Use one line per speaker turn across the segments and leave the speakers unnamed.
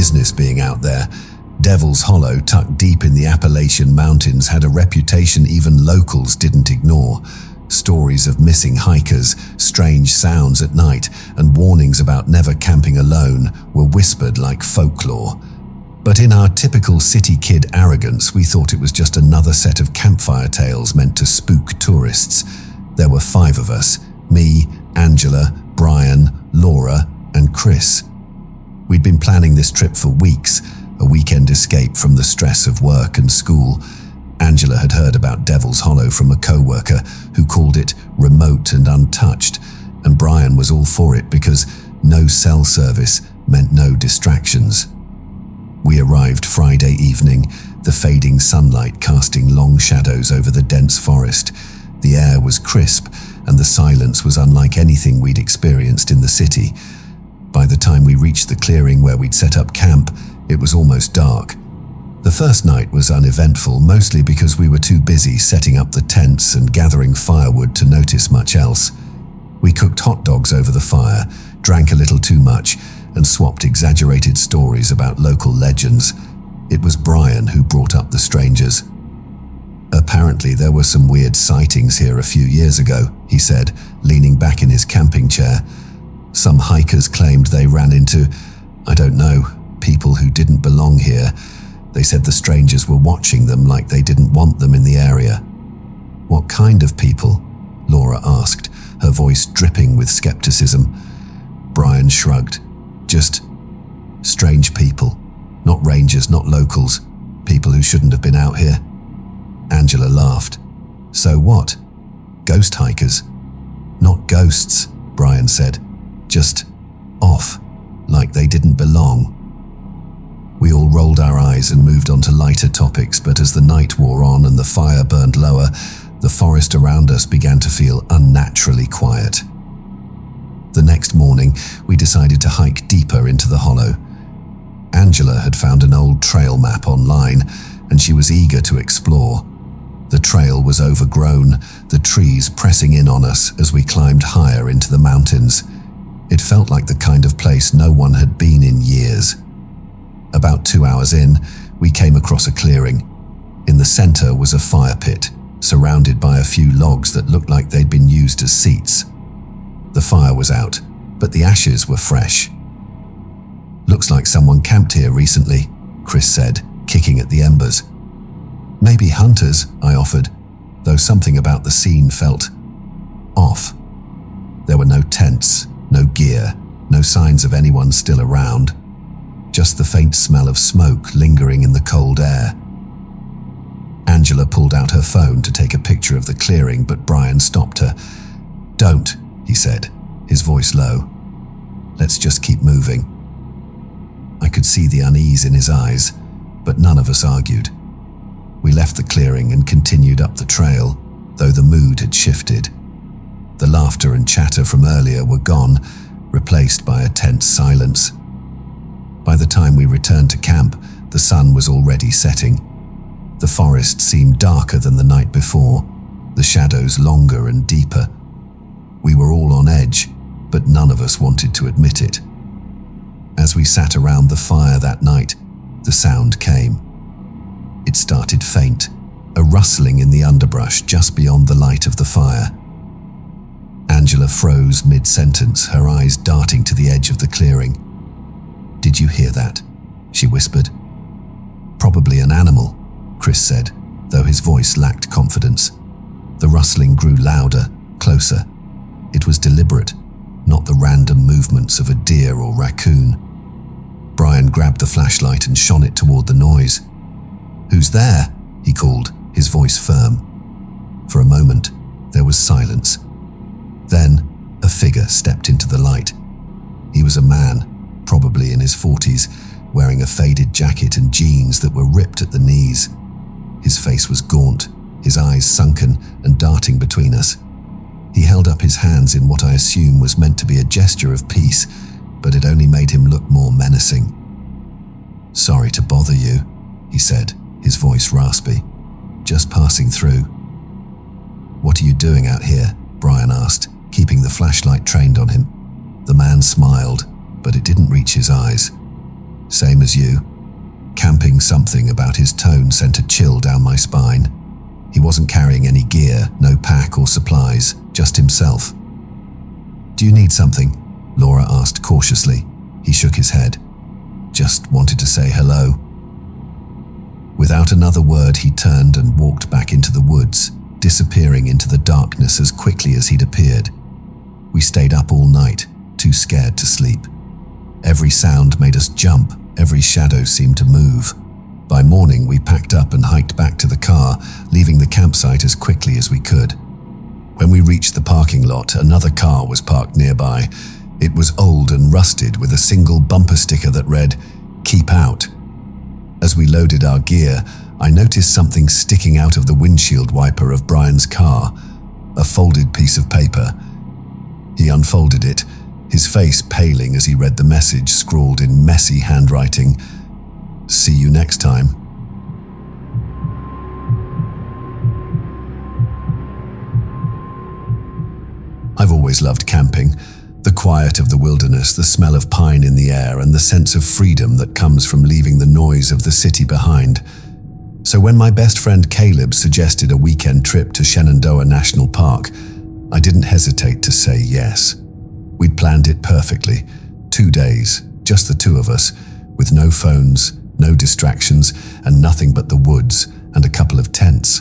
business being out there. Devil's Hollow, tucked deep in the Appalachian Mountains, had a reputation even locals didn't ignore. Stories of missing hikers, strange sounds at night, and warnings about never camping alone were whispered like folklore. But in our typical city kid arrogance, we thought it was just another set of campfire tales meant to spook tourists. There were 5 of us: me, Angela, Brian, Laura, and Chris. We'd been planning this trip for weeks, a weekend escape from the stress of work and school. Angela had heard about Devil's Hollow from a co-worker who called it remote and untouched, and Brian was all for it because no cell service meant no distractions. We arrived Friday evening, the fading sunlight casting long shadows over the dense forest. The air was crisp, and the silence was unlike anything we'd experienced in the city. By the time we reached the clearing where we'd set up camp, it was almost dark. The first night was uneventful, mostly because we were too busy setting up the tents and gathering firewood to notice much else. We cooked hot dogs over the fire, drank a little too much, and swapped exaggerated stories about local legends. It was Brian who brought up the strangers. "Apparently there were some weird sightings here a few years ago," he said, leaning back in his camping chair. "Some hikers claimed they ran into, I don't know, people who didn't belong here. They said the strangers were watching them like they didn't want them in the area." "What kind of people?" Laura asked, her voice dripping with skepticism. Brian shrugged. "Just strange people. Not rangers, not locals. People who shouldn't have been out here." Angela laughed. "So what? Ghost hikers?" "Not ghosts," Brian said. "Just off, like they didn't belong." We all rolled our eyes and moved on to lighter topics, but as the night wore on and the fire burned lower, the forest around us began to feel unnaturally quiet. The next morning, we decided to hike deeper into the hollow. Angela had found an old trail map online, and she was eager to explore. The trail was overgrown, the trees pressing in on us as we climbed higher into the mountains. It felt like the kind of place no one had been in years. About 2 hours in, we came across a clearing. In the center was a fire pit, surrounded by a few logs that looked like they'd been used as seats. The fire was out, but the ashes were fresh. "Looks like someone camped here recently," Chris said, kicking at the embers. "Maybe hunters," I offered, though something about the scene felt off. There were no tents, no gear, no signs of anyone still around. Just the faint smell of smoke lingering in the cold air. Angela pulled out her phone to take a picture of the clearing, but Brian stopped her. "Don't," he said, his voice low. "Let's just keep moving." I could see the unease in his eyes, but none of us argued. We left the clearing and continued up the trail, though the mood had shifted. The laughter and chatter from earlier were gone, replaced by a tense silence. By the time we returned to camp, the sun was already setting. The forest seemed darker than the night before, the shadows longer and deeper. We were all on edge, but none of us wanted to admit it. As we sat around the fire that night, the sound came. It started faint, a rustling in the underbrush just beyond the light of the fire. Angela froze mid-sentence, her eyes darting to the edge of the clearing. "Did you hear that?" she whispered. "Probably an animal," Chris said, though his voice lacked confidence. The rustling grew louder, closer. It was deliberate, not the random movements of a deer or raccoon. Brian grabbed the flashlight and shone it toward the noise. "Who's there?" he called, his voice firm. For a moment, there was silence. Then, a figure stepped into the light. He was a man, probably in his 40s, wearing a faded jacket and jeans that were ripped at the knees. His face was gaunt, his eyes sunken and darting between us. He held up his hands in what I assume was meant to be a gesture of peace, but it only made him look more menacing. "Sorry to bother you," he said, his voice raspy. "Just passing through." "What are you doing out here?" Brian asked, keeping the flashlight trained on him. The man smiled, but it didn't reach his eyes. Same as you. Camping, something about his tone sent a chill down my spine. He wasn't carrying any gear, no pack or supplies, just himself. Do you need something? Laura asked cautiously. He shook his head. Just wanted to say hello. Without another word, he turned and walked back into the woods, disappearing into the darkness as quickly as he'd appeared. We stayed up all night, too scared to sleep. Every sound made us jump, every shadow seemed to move. By morning, we packed up and hiked back to the car, leaving the campsite as quickly as we could. When we reached the parking lot, another car was parked nearby. It was old and rusted with a single bumper sticker that read, "Keep out." As we loaded our gear, I noticed something sticking out of the windshield wiper of Brian's car, a folded piece of paper. He unfolded it, his face paling as he read the message scrawled in messy handwriting. "See you next time." I've always loved camping. The quiet of the wilderness, the smell of pine in the air, and the sense of freedom that comes from leaving the noise of the city behind. So when my best friend Caleb suggested a weekend trip to Shenoa National Park, I didn't hesitate to say yes. We'd planned it perfectly. 2 days, just the two of us, with no phones, no distractions, and nothing but the woods and a couple of tents.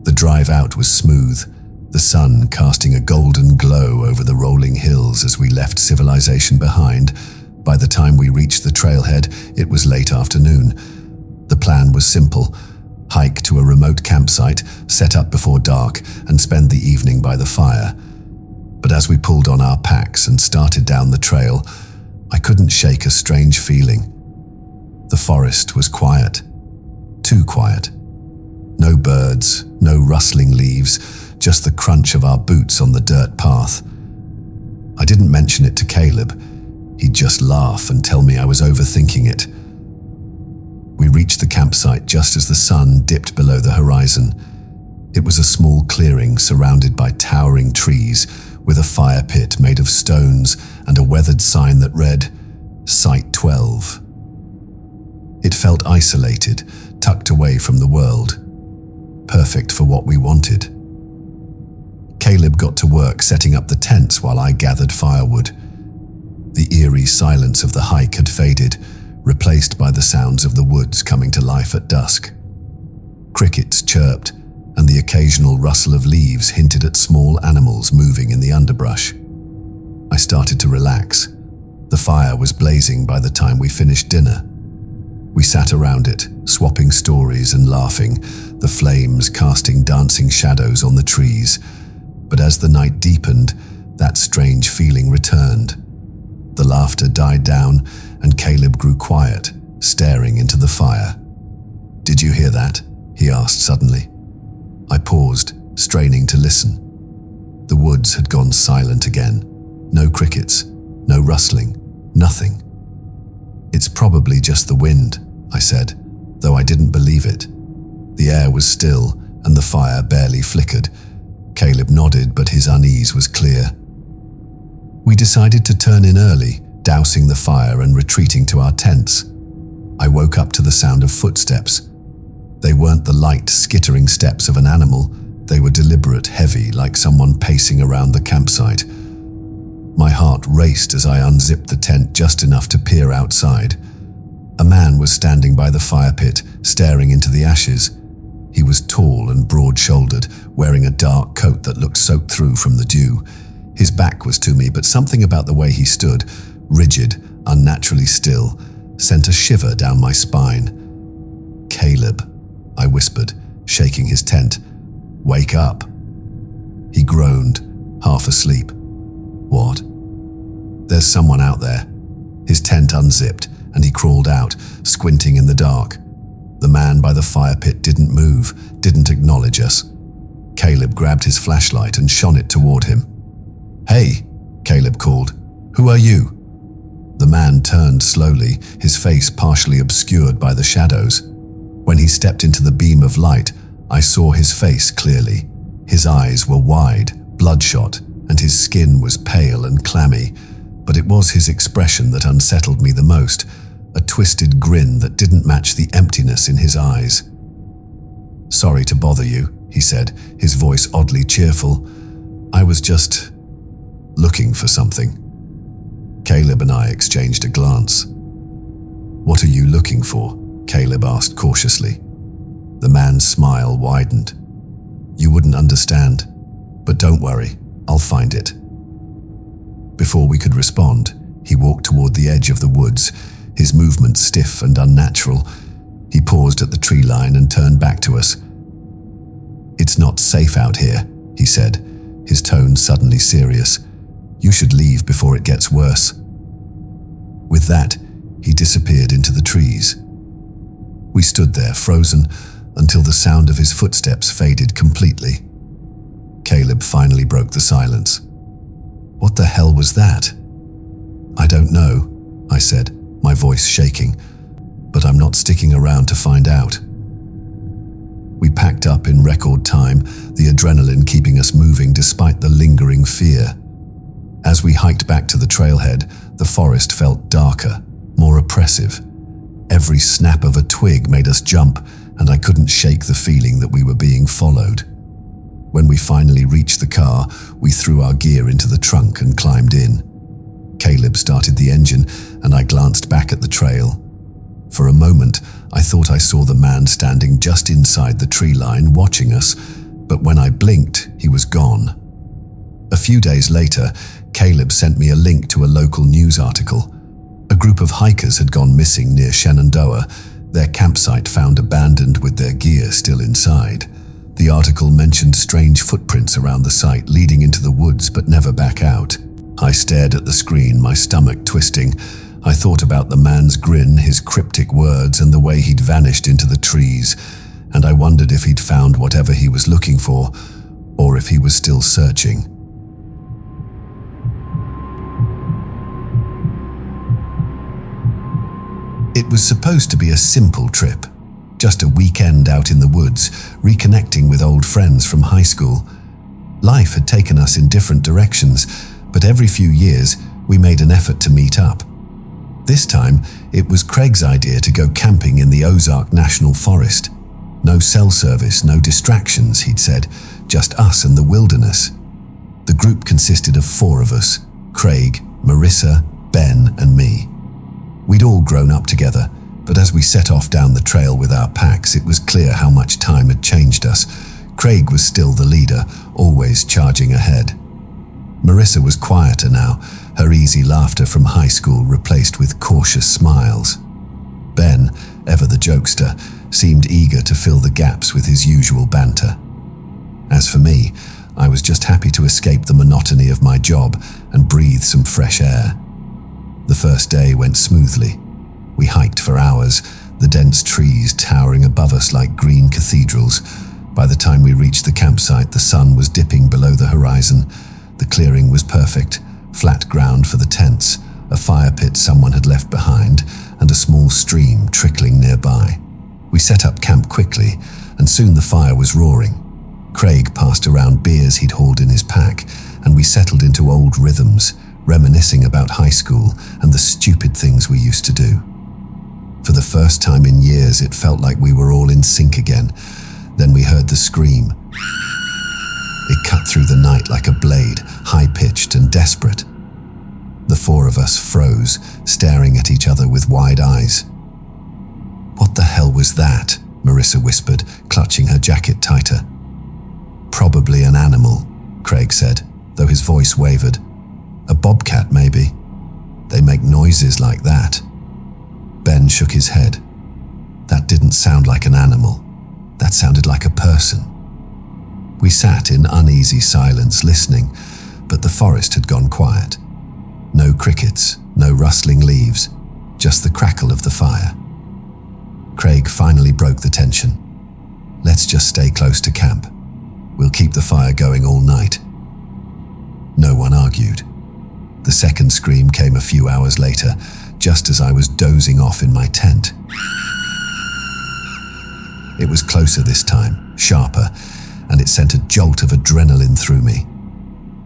The drive out was smooth, the sun casting a golden glow over the rolling hills as we left civilization behind. By the time we reached the trailhead, it was late afternoon. The plan was simple: hike to a remote campsite, set up before dark, and spend the evening by the fire. But as we pulled on our packs and started down the trail, I couldn't shake a strange feeling. The forest was quiet. Too quiet. No birds, no rustling leaves, just the crunch of our boots on the dirt path. I didn't mention it to Caleb. He'd just laugh and tell me I was overthinking it. We reached the campsite just as the sun dipped below the horizon. It was a small clearing surrounded by towering trees, with a fire pit made of stones and a weathered sign that read, "Site 12. It felt isolated, tucked away from the world. Perfect for what we wanted. Caleb got to work setting up the tents while I gathered firewood. The eerie silence of the hike had faded, replaced by the sounds of the woods coming to life at dusk. Crickets chirped, and the occasional rustle of leaves hinted at small animals moving in the underbrush. I started to relax. The fire was blazing by the time we finished dinner. We sat around it, swapping stories and laughing, the flames casting dancing shadows on the trees. But as the night deepened, that strange feeling returned. The laughter died down, and Caleb grew quiet, staring into the fire. "Did you hear that?" he asked suddenly. I paused, straining to listen. The woods had gone silent again. No crickets, no rustling, nothing. "It's probably just the wind," I said, though I didn't believe it. The air was still, and the fire barely flickered. Caleb nodded, but his unease was clear. We decided to turn in early, dousing the fire and retreating to our tents. I woke up to the sound of footsteps. They weren't the light, skittering steps of an animal. They were deliberate, heavy, like someone pacing around the campsite. My heart raced as I unzipped the tent just enough to peer outside. A man was standing by the fire pit, staring into the ashes. He was tall and broad-shouldered, wearing a dark coat that looked soaked through from the dew. His back was to me, but something about the way he stood, rigid, unnaturally still, sent a shiver down my spine. "Caleb," I whispered, shaking his tent. "Wake up." He groaned, half asleep. "What?" "There's someone out there." His tent unzipped, and he crawled out, squinting in the dark. The man by the fire pit didn't move, didn't acknowledge us. Caleb grabbed his flashlight and shone it toward him. "Hey," Caleb called. "Who are you?" The man turned slowly, his face partially obscured by the shadows. When he stepped into the beam of light, I saw his face clearly. His eyes were wide, bloodshot, and his skin was pale and clammy. But it was his expression that unsettled me the most. a twisted grin that didn't match the emptiness in his eyes. "Sorry to bother you," he said, his voice oddly cheerful. "I was just looking for something." Caleb and I exchanged a glance. "What are you looking for?" Caleb asked cautiously. The man's smile widened. "You wouldn't understand, but don't worry, I'll find it." Before we could respond, he walked toward the edge of the woods, his movements stiff and unnatural. He paused at the tree line and turned back to us. "It's not safe out here," he said, his tone suddenly serious. "You should leave before it gets worse." With that, he disappeared into the trees. We stood there, frozen, until the sound of his footsteps faded completely. Caleb finally broke the silence. "What the hell was that?" "I don't know," I said, my voice shaking, "but I'm not sticking around to find out." We packed up in record time, the adrenaline keeping us moving despite the lingering fear. As we hiked back to the trailhead, the forest felt darker, more oppressive. Every snap of a twig made us jump, and I couldn't shake the feeling that we were being followed. When we finally reached the car, we threw our gear into the trunk and climbed in. Caleb started the engine, and I glanced back at the trail. For a moment, I thought I saw the man standing just inside the tree line watching us, but when I blinked, he was gone. A few days later, Caleb sent me a link to a local news article. A group of hikers had gone missing near Shenoa, their campsite found abandoned with their gear still inside. The article mentioned strange footprints around the site leading into the woods but never back out. I stared at the screen, my stomach twisting. I thought about the man's grin, his cryptic words, and the way he'd vanished into the trees, and I wondered if he'd found whatever he was looking for, or if he was still searching. It was supposed to be a simple trip, just a weekend out in the woods, reconnecting with old friends from high school. Life had taken us in different directions, but every few years we made an effort to meet up. This time, it was Craig's idea to go camping in the Ozark National Forest. No cell service, no distractions, he'd said, just us and the wilderness. The group consisted of 4 of us: Craig, Marissa, Ben, and me. We'd all grown up together, but as we set off down the trail with our packs, it was clear how much time had changed us. Craig was still the leader, always charging ahead. Marissa was quieter now, her easy laughter from high school replaced with cautious smiles. Ben, ever the jokester, seemed eager to fill the gaps with his usual banter. As for me, I was just happy to escape the monotony of my job and breathe some fresh air. The first day went smoothly. We hiked for hours, the dense trees towering above us like green cathedrals. By the time we reached the campsite, the sun was dipping below the horizon. The clearing was perfect, flat ground for the tents, a fire pit someone had left behind, and a small stream trickling nearby. We set up camp quickly, and soon the fire was roaring. Craig passed around beers he'd hauled in his pack, and we settled into old rhythms, reminiscing about high school and the stupid things we used to do. For the first time in years, it felt like we were all in sync again. Then we heard the scream. It cut through the night like a blade, high-pitched and desperate. The 4 of us froze, staring at each other with wide eyes. "What the hell was that?" Marissa whispered, clutching her jacket tighter. "Probably an animal," Craig said, though his voice wavered. "A bobcat, maybe. They make noises like that." Ben shook his head. "That didn't sound like an animal. That sounded like a person." We sat in uneasy silence listening, but the forest had gone quiet. No crickets, no rustling leaves, just the crackle of the fire. Craig finally broke the tension. "Let's just stay close to camp. We'll keep the fire going all night." No one argued. The second scream came a few hours later, just as I was dozing off in my tent. It was closer this time, sharper, and it sent a jolt of adrenaline through me.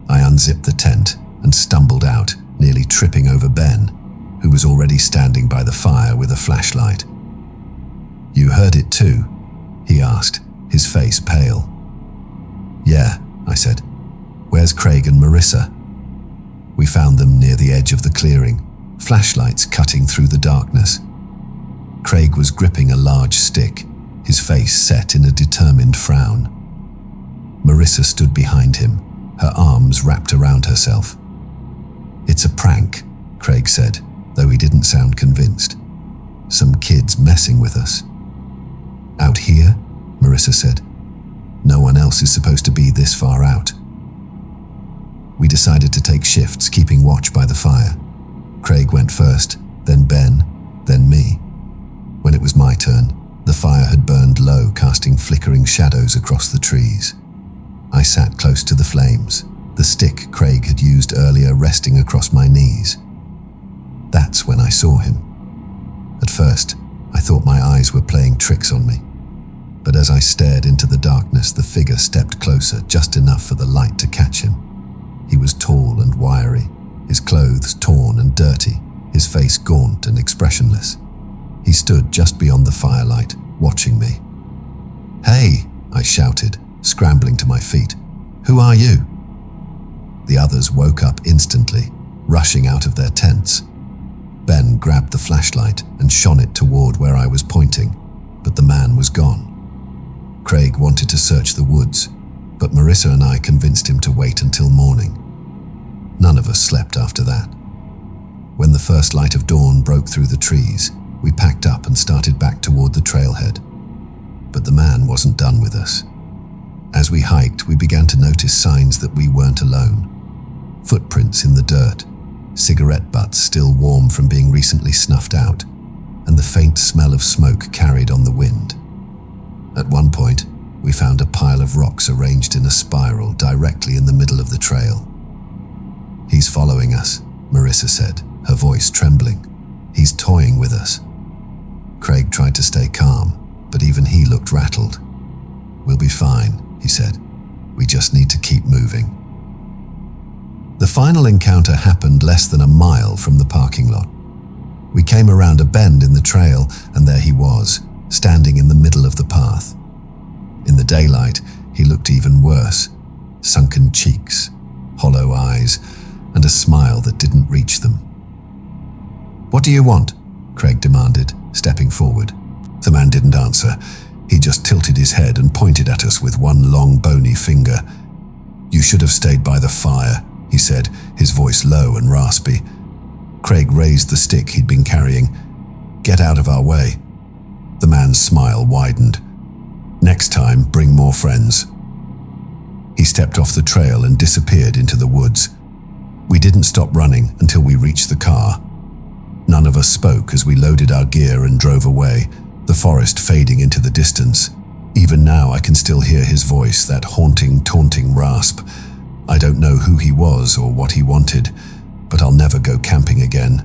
I unzipped the tent and stumbled out, nearly tripping over Ben, who was already standing by the fire with a flashlight. "You heard it too?" he asked, his face pale. "Yeah," I said. "Where's Craig and Marissa?" We found them near the edge of the clearing, flashlights cutting through the darkness. Craig was gripping a large stick, his face set in a determined frown. Marissa stood behind him, her arms wrapped around herself. "It's a prank," Craig said, though he didn't sound convinced. "Some kids messing with us." "Out here?" Marissa said. "No one else is supposed to be this far out." We decided to take shifts, keeping watch by the fire. Craig went first, then Ben, then me. When it was my turn, the fire had burned low, casting flickering shadows across the trees. I sat close to the flames, the stick Craig had used earlier resting across my knees. That's when I saw him. At first, I thought my eyes were playing tricks on me. But as I stared into the darkness, the figure stepped closer, just enough for the light to catch him. He was tall and wiry, his clothes torn and dirty, his face gaunt and expressionless. He stood just beyond the firelight, watching me. "Hey!" I shouted, scrambling to my feet. "Who are you?" The others woke up instantly, rushing out of their tents. Ben grabbed the flashlight and shone it toward where I was pointing, but the man was gone. Craig wanted to search the woods, but Marissa and I convinced him to wait until morning. None of us slept after that. When the first light of dawn broke through the trees, we packed up and started back toward the trailhead. But the man wasn't done with us. As we hiked, we began to notice signs that we weren't alone. Footprints in the dirt, cigarette butts still warm from being recently snuffed out, and the faint smell of smoke carried on the wind. At one point, we found a pile of rocks arranged in a spiral directly in the middle of the trail. "He's following us," Marissa said, her voice trembling. "He's toying with us." Craig tried to stay calm, but even he looked rattled. "We'll be fine," he said. "We just need to keep moving." The final encounter happened less than a mile from the parking lot. We came around a bend in the trail, and there he was, standing in the middle of the path. In the daylight, he looked even worse. Sunken cheeks, hollow eyes, and a smile that didn't reach them. "What do you want?" Craig demanded, stepping forward. The man didn't answer. He just tilted his head and pointed at us with one long bony finger. "You should have stayed by the fire," he said, his voice low and raspy. Craig raised the stick he'd been carrying. "Get out of our way." The man's smile widened. "Next time, bring more friends." He stepped off the trail and disappeared into the woods. We didn't stop running until we reached the car. None of us spoke as we loaded our gear and drove away, the forest fading into the distance. Even now I can still hear his voice, that haunting, taunting rasp. I don't know who he was or what he wanted, but I'll never go camping again.